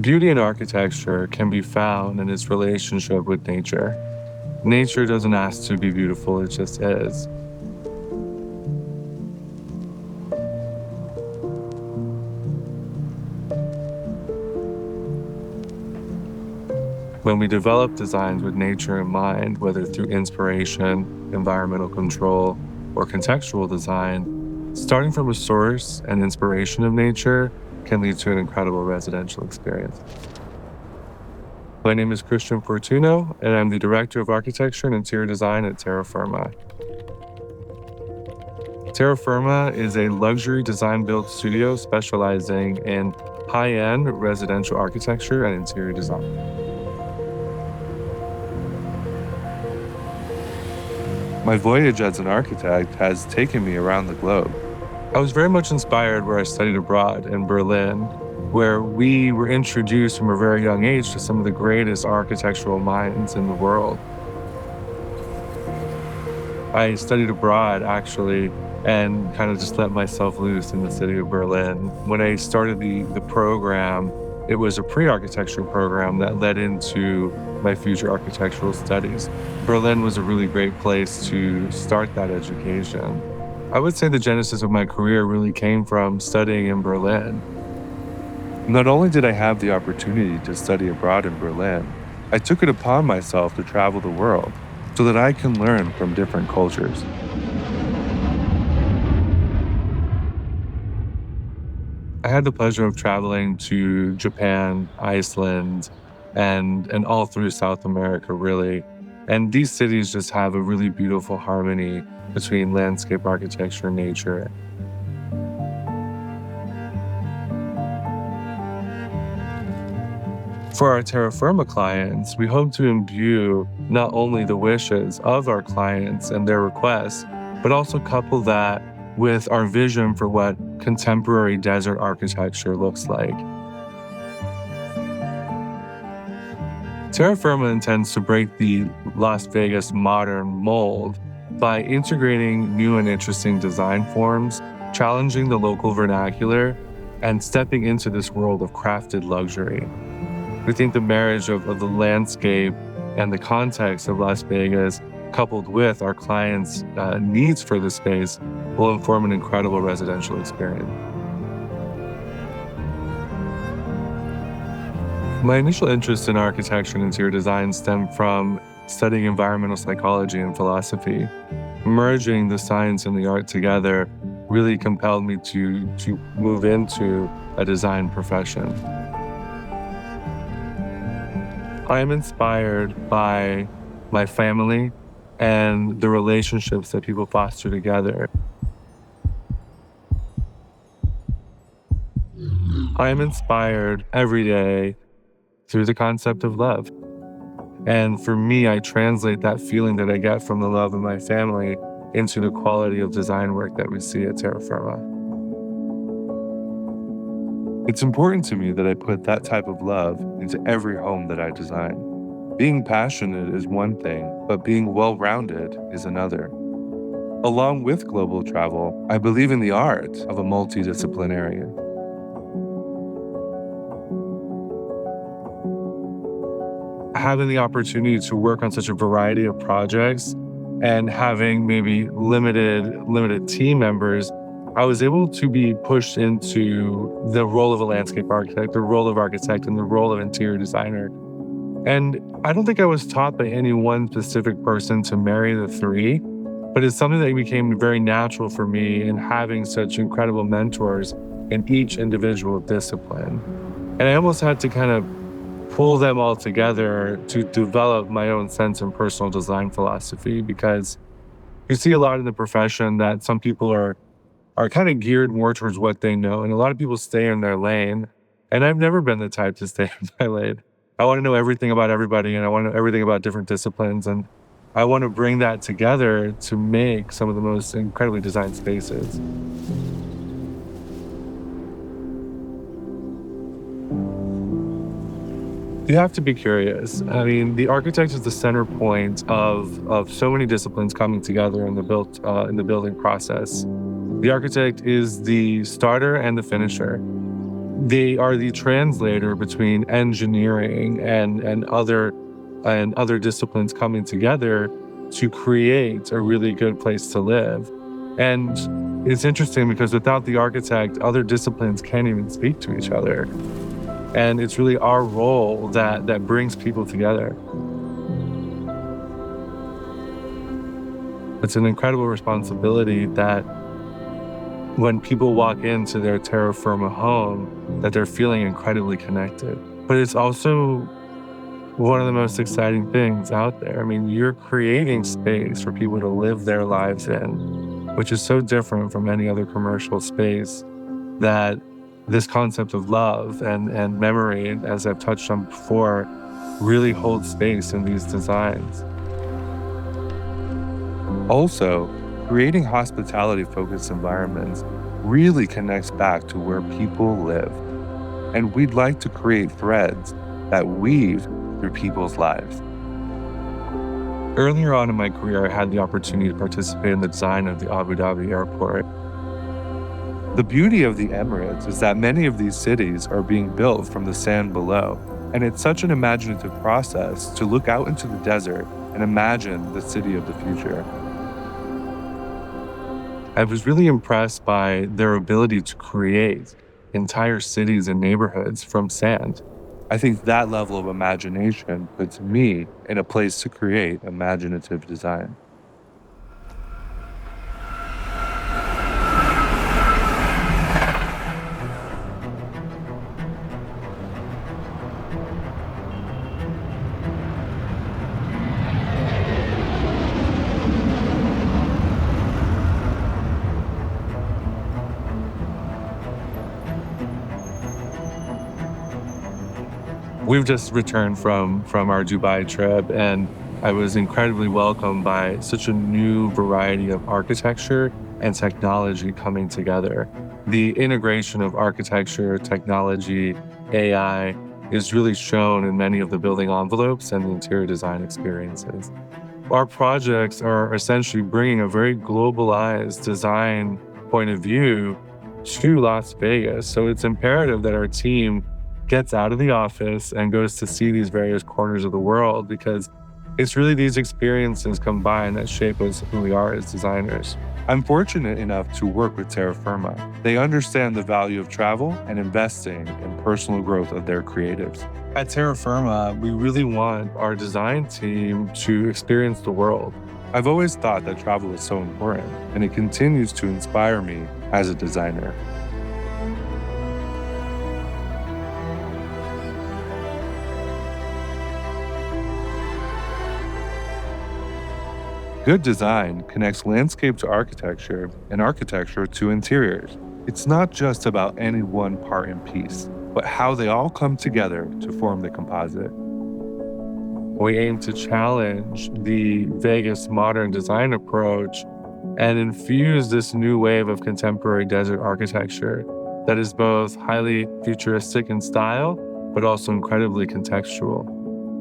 Beauty in architecture can be found in its relationship with nature. Nature doesn't ask to be beautiful, it just is. When we develop designs with nature in mind, whether through inspiration, environmental control, or contextual design, starting from a source and inspiration of nature can lead to an incredible residential experience. My name is Fortuno, and I'm the Director of Architecture and Interior Design at Terra. Terra is a luxury design-build studio specializing in high-end residential architecture and interior design. My voyage as an architect has taken me around the globe. I was very much inspired where I studied abroad in Berlin, where we were introduced from a very young age to some of the greatest architectural minds in the world. I studied abroad, actually, and kind of just let myself loose in the city of Berlin. When I started the program, it was a pre-architecture program that led into my future architectural studies. Berlin was a really great place to start that education. I would say the genesis of my career really came from studying in Berlin. Not only did I have the opportunity to study abroad in Berlin, I took it upon myself to travel the world so that I can learn from different cultures. I had the pleasure of traveling to Japan, Iceland, and all through South America, really. And these cities just have a really beautiful harmony between landscape architecture and nature. For our Terra clients, we hope to imbue not only the wishes of our clients and their requests, but also couple that with our vision for what contemporary desert architecture looks like. Terra intends to break the Las Vegas modern mold by integrating new and interesting design forms, challenging the local vernacular, and stepping into this world of crafted luxury. We think the marriage of the landscape and the context of Las Vegas, coupled with our clients' needs for the space, will inform an incredible residential experience. My initial interest in architecture and interior design stemmed from studying environmental psychology and philosophy. Merging the science and the art together really compelled me to move into a design profession. I am inspired by my family and the relationships that people foster together. I am inspired every day through the concept of love. And for me, I translate that feeling that I get from the love of my family into the quality of design work that we see at Terra. It's important to me that I put that type of love into every home that I design. Being passionate is one thing, but being well-rounded is another. Along with global travel, I believe in the art of a multidisciplinarian. Having the opportunity to work on such a variety of projects and having maybe limited team members, I was able to be pushed into the role of a landscape architect, the role of architect, and the role of interior designer. And I don't think I was taught by any one specific person to marry the three, but it's something that became very natural for me in having such incredible mentors in each individual discipline. And I almost had to kind of pull them all together to develop my own sense and personal design philosophy, because you see a lot in the profession that some people are kind of geared more towards what they know, and a lot of people stay in their lane. And I've never been the type to stay in my lane. I want to know everything about everybody, and I want to know everything about different disciplines, and I want to bring that together to make some of the most incredibly designed spaces. You have to be curious. I mean, the architect is the center point of so many disciplines coming together in the building process. The architect is the starter and the finisher. they are the translator between engineering and other disciplines coming together to create a really good place to live. And it's interesting because without the architect, other disciplines can't even speak to each other. And it's really our role that brings people together. It's an incredible responsibility that when people walk into their Terra Firma home, that they're feeling incredibly connected. But it's also one of the most exciting things out there. I mean, you're creating space for people to live their lives in, which is so different from any other commercial space, that this concept of love and memory, as I've touched on before, really holds space in these designs. Also, creating hospitality-focused environments really connects back to where people live. And we'd like to create threads that weave through people's lives. Earlier on in my career, I had the opportunity to participate in the design of the Abu Dhabi airport. The beauty of the Emirates is that many of these cities are being built from the sand below, and it's such an imaginative process to look out into the desert and imagine the city of the future. I was really impressed by their ability to create entire cities and neighborhoods from sand. I think that level of imagination puts me in a place to create imaginative design. We've just returned from our Dubai trip, and I was incredibly welcomed by such a new variety of architecture and technology coming together. The integration of architecture, technology, AI is really shown in many of the building envelopes and the interior design experiences. Our projects are essentially bringing a very globalized design point of view to Las Vegas. So it's imperative that our team gets out of the office and goes to see these various corners of the world, because it's really these experiences combined that shape us who we are as designers. I'm fortunate enough to work with Terra Firma. They understand the value of travel and investing in personal growth of their creatives. At Terra Firma, we really want our design team to experience the world. I've always thought that travel is so important, and it continues to inspire me as a designer. Good design connects landscape to architecture and architecture to interiors. It's not just about any one part and piece, but how they all come together to form the composite. We aim to challenge the Vegas modern design approach and infuse this new wave of contemporary desert architecture that is both highly futuristic in style, but also incredibly contextual.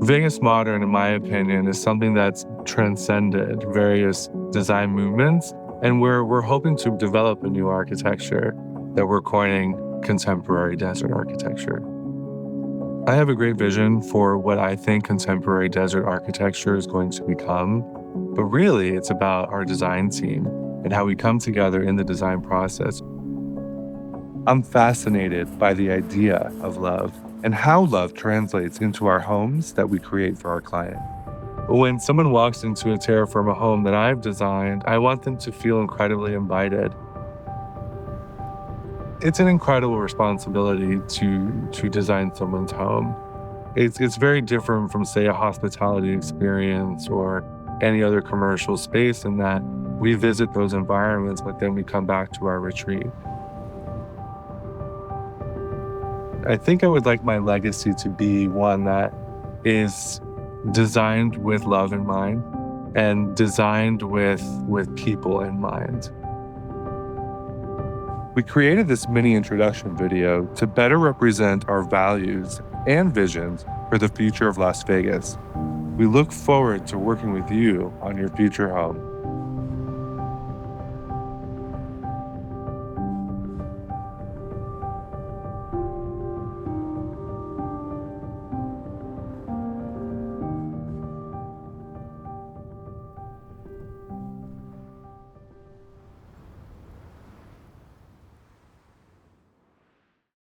Vegas modern, in my opinion, is something that's transcended various design movements, and we're hoping to develop a new architecture that we're coining contemporary desert architecture. I have a great vision for what I think contemporary desert architecture is going to become, but really it's about our design team and how we come together in the design process. I'm fascinated by the idea of love and how love translates into our homes that we create for our client. When someone walks into a Terra Firma home that I've designed, I want them to feel incredibly invited. It's an incredible responsibility to design someone's home. It's very different from, say, a hospitality experience or any other commercial space, in that we visit those environments, but then we come back to our retreat. I think I would like my legacy to be one that is designed with love in mind and designed with people in mind. We created this mini introduction video to better represent our values and visions for the future of Las Vegas. We look forward to working with you on your future home.